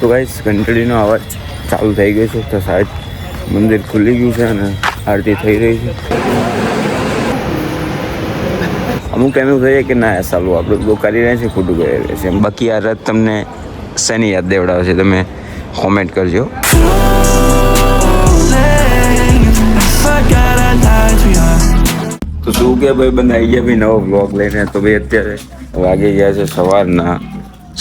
તો ગાઈસ ઘંટડીનો અવાજ ચાલુ થઈ ગયો છે, તો સાહેબ મંદિર ખુલી ગયું છે અને આરતી થઈ રહી છે. અમુક એમ એવું થઈએ કે ના સાલું આપણે બહુ કરી રહ્યા છીએ, ખોટું કરી રહ્યા છીએ. બાકી આ રથ તમને શેની યાદ દેવડાવે છે તમે કોમેન્ટ કરજો. તો શું કે ભાઈ બંધ આવી ગયા ભાઈ નવો બ્લોગ લઈને. તો ભાઈ અત્યારે વાગી ગયા છે સવારના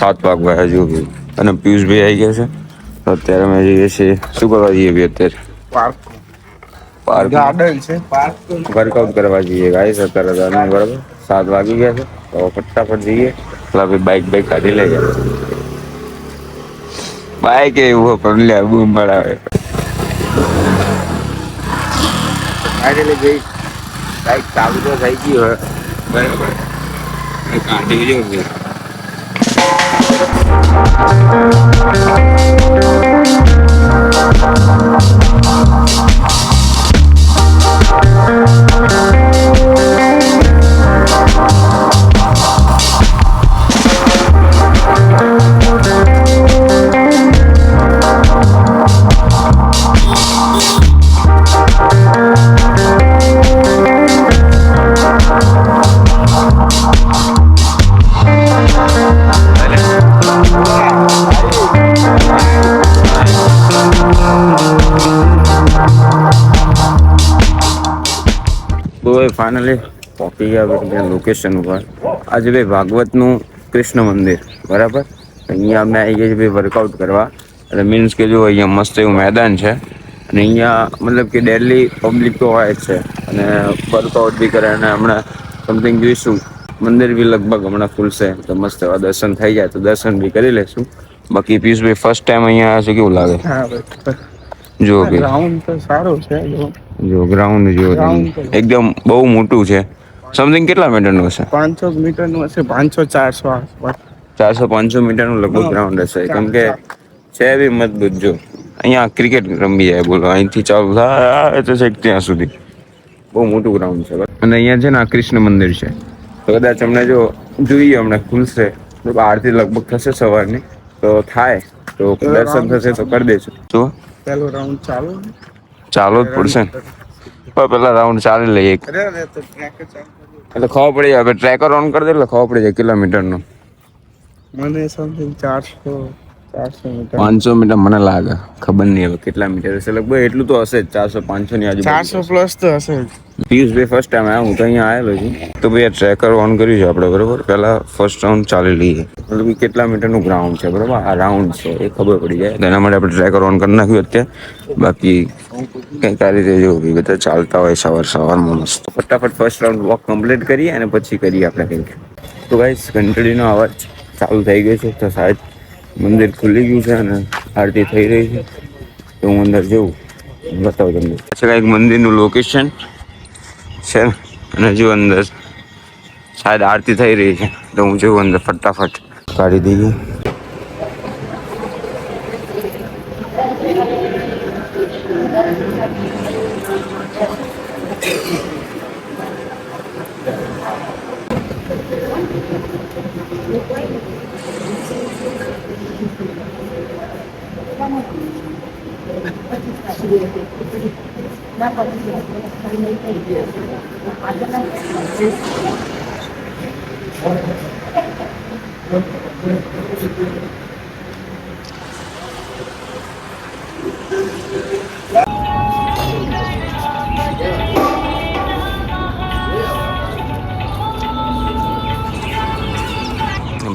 7 વાગ્યા હજુ ભાઈ, અને પિયુષભાઈ આવી ગયા છે. તો અત્યારે અમે જઈએ છીએ, શું કરવા જઈએ ભાઈ અત્યારે? પાર્ક ગાર્ડન છે, વર્કઆઉટ કરવા જઈએ ગાઈસ અત્યારે. બરાબર 7 વાગી ગયા છે, તો ફટાફટ જઈએ. ભાઈ બાઈક કાઢી લઈ જાય. બાઈક એવું પણ લે બૂમ પડાવે. ફાઇનલી ભાઈ બાઈક ચાલુ તો થઈ ગયું હોય બરાબર, કાઢી જો ફાઇનલી પહોંચી ગયા લોકેશન ઉપર. આજે ભાઈ ભાગવતનું કૃષ્ણ મંદિર બરાબર. અહીંયા અમે આવી ગયા છીએ વર્કઆઉટ કરવા. એટલે મીન્સ કે જો અહીંયા મસ્ત એવું મેદાન છે, અને અહીંયા મતલબ કે ડેલી પબ્લિક તો હોય જ છે, અને વર્કઆઉટ બી કરે. અને હમણાં સમથિંગ જોઈશું, મંદિર બી લગભગ હમણાં ખુલશે, તો મસ્ત એવા દર્શન થઈ જાય તો દર્શન બી કરી લેશું. બાકી પિયુષભાઈ ફર્સ્ટ ટાઈમ અહીંયા આવ્યા છે, કેવું લાગે? જો ગ્રાઉન્ડ તો સારું છે. જો ગ્રાઉન્ડ જો એકદમ બહુ મોટું છે. સમથિંગ કેટલા મીટરનું હશે? 500 મીટરનું હશે. 500 400 મીટરનું લગભગ ગ્રાઉન્ડ હશે. કેમ કે છે બી મજબૂત. જો અહીંયા ક્રિકેટ રમી જાય બોલો, અહીંથી ચાલુ થાય તો છેક ત્યાં સુધી. બહુ મોટું ગ્રાઉન્ડ છે. અને અહીંયા છે ને આ કૃષ્ણ મંદિર છે, તો કદાચ અમને જો જોઈએ હમણાં ખુલશે, આરતી લગભગ થશે સવારની, તો થાય તો દર્શન થશે તો કરી દઈશું. શું પેલો રાઉન્ડ ચાલુ જ પડશે ને, પણ પેલા રાઉન્ડ ચાલી લઈએ એટલે ખબર પડી જાય. ટ્રેકર ઓન કરી દે એટલે ખબર પડી જાય કેટલા મીટરનો. મને સમથિંગ 500 મીટર મને લાગે, ખબર નહીં હવે કેટલા મીટર હશે. લગભગ એટલું તો હશે જ, 400-500 ની આજુ. 400 પ્લસ તો હશે જ. પિયુષભાઈ ફર્સ્ટ ટાઈમ આવ્યા, હું તો અહીંયા આવેલો છું. તો ભાઈ આ ટ્રેકર ઓન કર્યું છે આપણે બરોબર. પહેલા ફર્સ્ટ રાઉન્ડ ચાલી લઈએ, મતલબ કેટલા મીટરનું ગ્રાઉન્ડ છે બરોબર. આ રાઉન્ડ છે એ ખબર પડી જાય, એના માટે આપણે ટ્રેકર ઓન કરી નાખ્યું અત્યારે. બાકી કંઈક આ રીતે જો બધા ચાલતા હોય સવારમાં મસ્ત. ફટાફટ ફર્સ્ટ રાઉન્ડ વોક કમ્પ્લીટ કરીએ અને પછી કરીએ આપણે કંઈક. તો ગાઈસ ઘંટડીનો અવાજ ચાલુ થઈ ગયો છે, તો સાહેબ મંદિર ખુલી ગયું છે અને આરતી થઈ રહી છે. તો હું અંદર જઉં, બતાવું તમને. પછી કંઈક મંદિરનું લોકેશન છે, અને જો અંદર શાયદ આરતી થઈ રહી છે, તો હું જઉં અંદર ફટાફટ કાઢી દઈએ.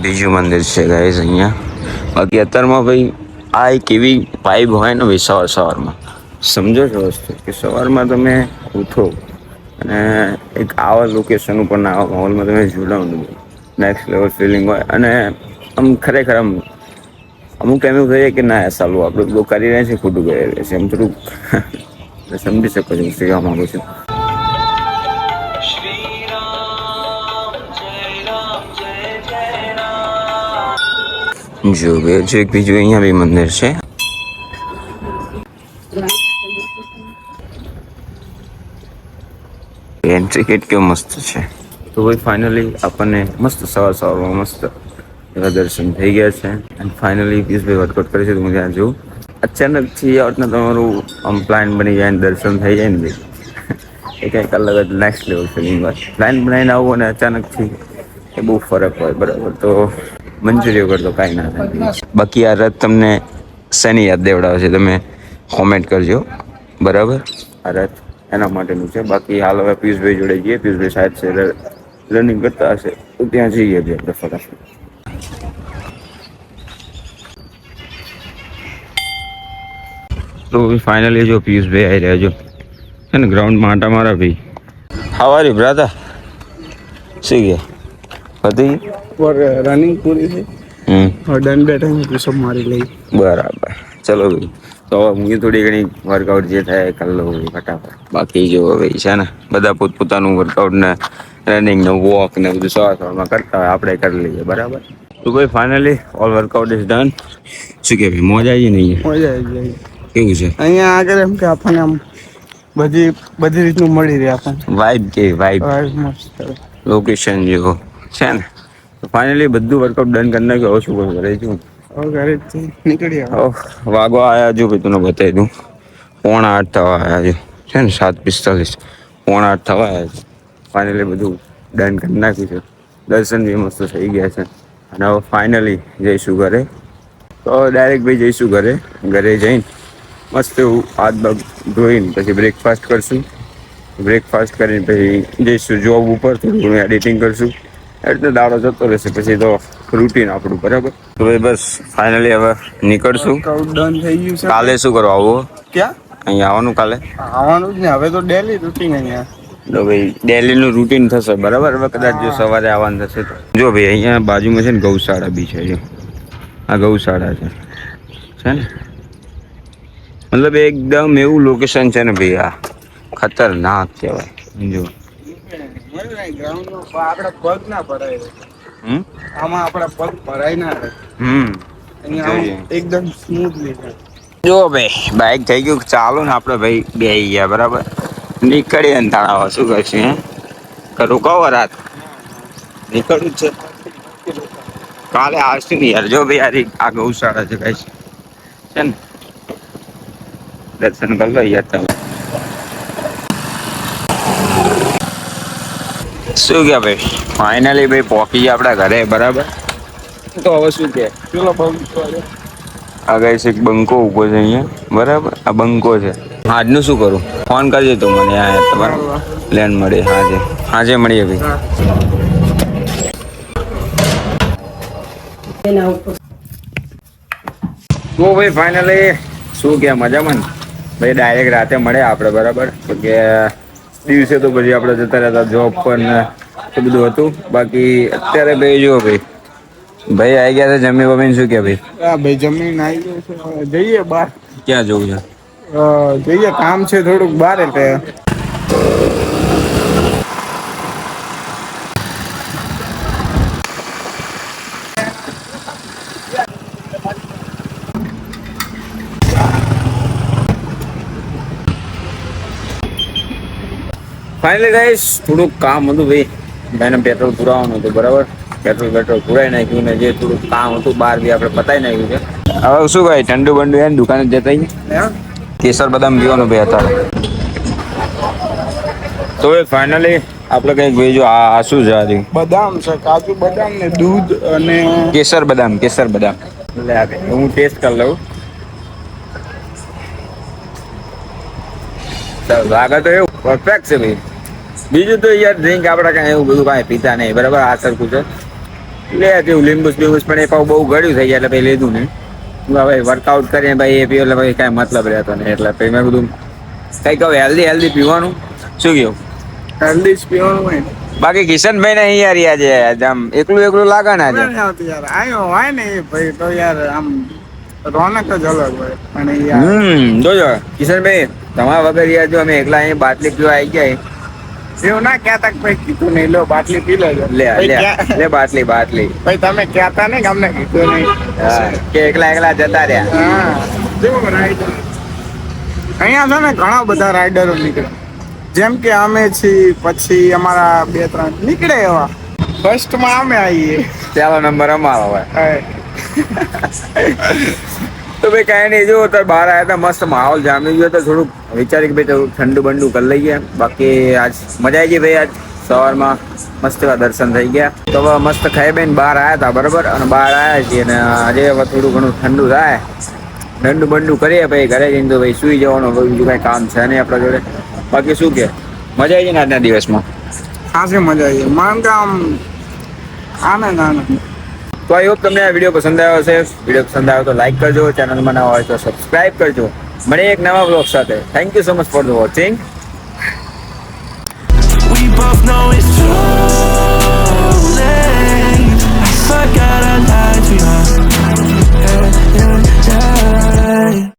બીજું મંદિર છે ગાઈસ અહીંયા. બાકી અત્યારમાં ભાઈ આ એક એવી વાઇબ હોય ને ભાઈ સવારમાં, સમજો છો વસ્તુ કે સવારમાં તમે ઉઠો અને એક આવા લોકેશન ઉપર ના આવા માહોલમાં તમે જોડાઓ ને, નેક્સ્ટ લેવલ ફિલિંગ હોય. અને આમ ખરેખર આમ અમુક એમ એવું થઈએ કે ના સાલું આપણે બહુ કરી રહ્યા છીએ, ખોટું કરી રહ્યા છીએ. એમ થોડુંક સમજી શકો છો હું કહેવા માંગુ છું. જો બે છે, એક બીજું અહીંયા બી મંદિર છે. એન્ટ્રી ગેટ કેવો મસ્ત છે. તો ભાઈ ફાઇનલી આપણને મસ્ત સવારમાં મસ્ત એવા દર્શન થઈ ગયા છે એન્ડ ફાઇનલી પિયુષભાઈ વર્કઆઉટ કરે છે તો હું ત્યાં જોઉં. અચાનકથી આ રીતના તમારું આમ પ્લાન બની જાય ને દર્શન થઈ જાય ને ભાઈ એ કંઈક અલગ જ નેક્સ્ટ લેવલ ફિલિંગ હોય. પ્લાન બનાવીને આવું અને અચાનકથી એ બહુ ફરક હોય બરાબર. તો મંજૂરી વગર તો કાંઈ ના થાય. બાકી આ રથ તમને શેની યાદ દેવડાવે છે તમે કોમેન્ટ કરજો બરાબર. આ રથ એના માટેનું છે. બાકી હાલ હવે પિયુષભાઈ જોડે જઈએ. પિયુષભાઈ સાહેબ છે રનિંગ કરતા હશે તો ત્યાં જઈએ ભાઈ આપણે ફટાફટ. તો ફાઇનલી જો પિયુષભાઈ આવી રહ્યા જો છે ને ગ્રાઉન્ડમાં આંટા મારા ભાઈ. હવારી બ્રાતા શું ગયા હતી રનિંગ પૂરી થઈ. ડન બેઠા હું પુશઅપ મારી લઈ. બરાબર ચલો ભાઈ. તો હું થોડી ઘણી વર્કઆઉટ જે થાય એ કરી લઉં ફટાફટ. બાકી જો ભાઈ છે ને બધા પોતપોતાનું વર્કઆઉટ ને રનિંગ ને વોક ને બધું સવારમાં કરતા હોય આપણે કરી લઈએ બરાબર. તો ભાઈ finally all workout is done. શું કે ભાઈ મોજ આવી ને અહીંયા? મજા આવી જાય. કેવું છે અહીંયા આગળ એમ કે આપણને આમ બધી રીતનું મળી રહે આપણને. વાઇબ કેવી વાઇબ મસ્ત લોકેશન જેવો છે ને. તો ફાઇનલી બધું વર્કઆઉટ ડન કરી નાખ્યું. હવે શું કરું ઘરે છું ઘરે નીકળી વાગવા આવ્યા જો ભાઈ તને બતાવી દઉં 7:45 થવા આવ્યા છે ને 7:45 7:45 થવા આવ્યા છે. ફાઇનલી બધું ડન કરી નાખ્યું છે. દર્શન બી મસ્ત થઈ ગયા છે અને હવે ફાઇનલી જઈશું ઘરે. તો ડાયરેક્ટ ભાઈ જઈશું ઘરે. ઘરે જઈને મસ્ત એવું હાથ પગ ધોઈને પછી બ્રેકફાસ્ટ કરશું. બ્રેકફાસ્ટ કરીને પછી જઈશું જોબ ઉપર. થોડું એડિટિંગ કરશું. એટલે દાડો જતો રહેશે પછી તો રૂટીન આપણું બરાબર. તો ભાઈ બસ ફાઇનલી હવે નીકળશું. ડન થઈ ગયું છે. કાલે શું કરવા આવું? ક્યાં અહીંયા આવવાનું કાલે? આવવાનું જ ને. હવે તો ડેલી રૂટીન અહીંયા. તો ભાઈ ડેલીનું રૂટીન થશે બરાબર. હવે કદાચ જો સવારે આવવાનું થશે તો જો ભાઈ અહીંયા બાજુમાં છે ને ગૌશાળા બી છે. જો આ ગૌશાળા છે ને મતલબ એકદમ એવું લોકેશન છે ને ભાઈ. આ ખતરનાક કહેવાય. જો આપડા પગ ના ભરાય. આમાં આપડા પગ ભરાય ના રહે. એકદમ સ્મૂથલી. જો ભાઈ બાઈક થઈ ગયું ચાલો ને આપણે ભાઈ બેસી ગયા બરાબર. નીકળીએ ને તાણા શું કરશું હે કરું કહો રાત નીકળવું જ છે. કાલે આવશું ને યાર. જો ભાઈ યાર આ ગૌશાળા છે કઈ છે ને દર્શન કરી લો યાર તમે. શું કે ભાઈ ફાઇનલી ભાઈ પહોંચી ગયા આપણા ઘરે બરાબર. તો હવે શું કે પેલો આ ગાઈસ એક બંકો ઊભો છે અહીંયા બરાબર. આ બંકો છે. આજનું શું કરું ફોન કરજે તું મને આ તમારો પ્લાન મળે. હાજે મળીએ ભાઈ. તો ભાઈ ફાઇનલી શું કે મજામાં ને ભાઈ. ડાયરેક્ટ રાતે મળે આપણે બરાબર. કે દિવસે તો પછી આપણે જતા રહેતા જોબ પર ને એ બધું હતું. બાકી અત્યારે ભાઈ જો ભાઈ આવી ગયા છે જમી બમીને. શું કે ભાઈ? હા ભાઈ જમીન આવી ગયું છે. જઈએ બહાર. ક્યાં જવું છે? જઈએ કામ છે થોડુંક બહાર એટલે. ફાઇનલી ગાઈસ થોડુંક કામ હતું ભાઈ. ભાઈને પેટ્રોલ પુરાવાનું હતું બરાબર. પેટ્રોલ પુરાઈ નાખ્યું ને જે થોડુંક કામ હતું બહાર બી આપણે પતાવી નાખ્યું છે. હવે શું ભાઈ ઠંડુ બંડુ એને દુકાને જતા કેસર બદામ પીવાનું ભાઈ અત્યારે. તો ભાઈ ફાઇનલી આપણે કંઈક ભાઈ જો આ શું છે? આ બદામ છે. કાજુ બદામ ને દૂધ અને કેસર બદામ. લે હું ટેસ્ટ કરી લઉં. લાગે તો એવું પરફેક્ટ છે ભાઈ. બીજું તો યાર ડ્રિંક આપણે કાંઈ એવું બધું કાંઈ પીતા નહીં બરાબર. આ સરખું છે લે તેવું લીંબુસ બીંબુસ પણ એ પાછું બહુ ગળ્યું થઈ ગયા એટલે ભાઈ લીધું નહીં. ભાઈ વર્કઆઉટ કરીએ ભાઈ એ પીવું એટલે ભાઈ કાંઈ મતલબ રહેતો નહીં. એટલે ભાઈ મેં બધું કંઈ કહું હેલ્ધી પીવાનું. શું કહ્યું? હેલ્ધી જ પીવાનું હોય. બાકી કિશનભાઈ ને યાર યાર આમ એકલું લાગે ને આજે યાર આયો હોય ને ભાઈ તો યાર આમ રોનક જ અલગ હોય. અને યાર જોજો કિશનભાઈ તમારા વગર યાર જો અમે એકલા અહીં બાટલી પીવા આવી ગયા એવું ના કહેતા ભાઈ કીધું નહીં લો બાટલી પી લેજો. લે બાટલી ભાઈ તમે કહેતા નહીં અમને કીધું નહીં કે એકલા જતા રહ્યા. હા જો રાઈડર અહીંયા છે ને ઘણા બધા રાઈડરો નીકળે. જેમ કે અમે છીએ પછી અમારા 2-3 નીકળે એવા ફર્સ્ટમાં અમે આવીએ. પહેલો નંબર અમારો હોય. હા. તો ભાઈ કાંઈ નહીં, જો તો બહાર આવ્યા હતા, મસ્ત માહોલ જામી ગયો તો થોડુંક વિચારી કે ભાઈ થોડું ઠંડુ બંડુ કરી લઈએ. બાકી આજ મજા આવી ગઈ ભાઈ. આજ સવારમાં મસ્ત એવા દર્શન થઈ ગયા. તો હવે મસ્ત ખાઈ બેન બહાર આવ્યા હતા, બરાબર. અને બહાર આવ્યા છીએ અને આજે હવે થોડું ઘણું ઠંડુ થાય, ઠંડુ બંડુ કરીએ ભાઈ. ઘરે જઈને તો ભાઈ સુઈ જવાનું, બીજું કાંઈ કામ છે નહીં આપણા જોડે. બાકી શું કે મજા આવી ગઈ ને આજના દિવસમાં? ખાસી મજા આવી. મને તો આમ આનંદ. તો આઈ હોપ તમને આ વિડીયો પસંદ આવ્યો હશે. વિડીયો પસંદ આવ્યો તો લાઈક કરજો, ચેનલમાં નવા હોય તો સબસ્ક્રાઇબ કરજો. મળીએ એક નવા બ્લોગ સાથે. Thank you so much for the watching. We both know it's too late. I forgot our lives, we are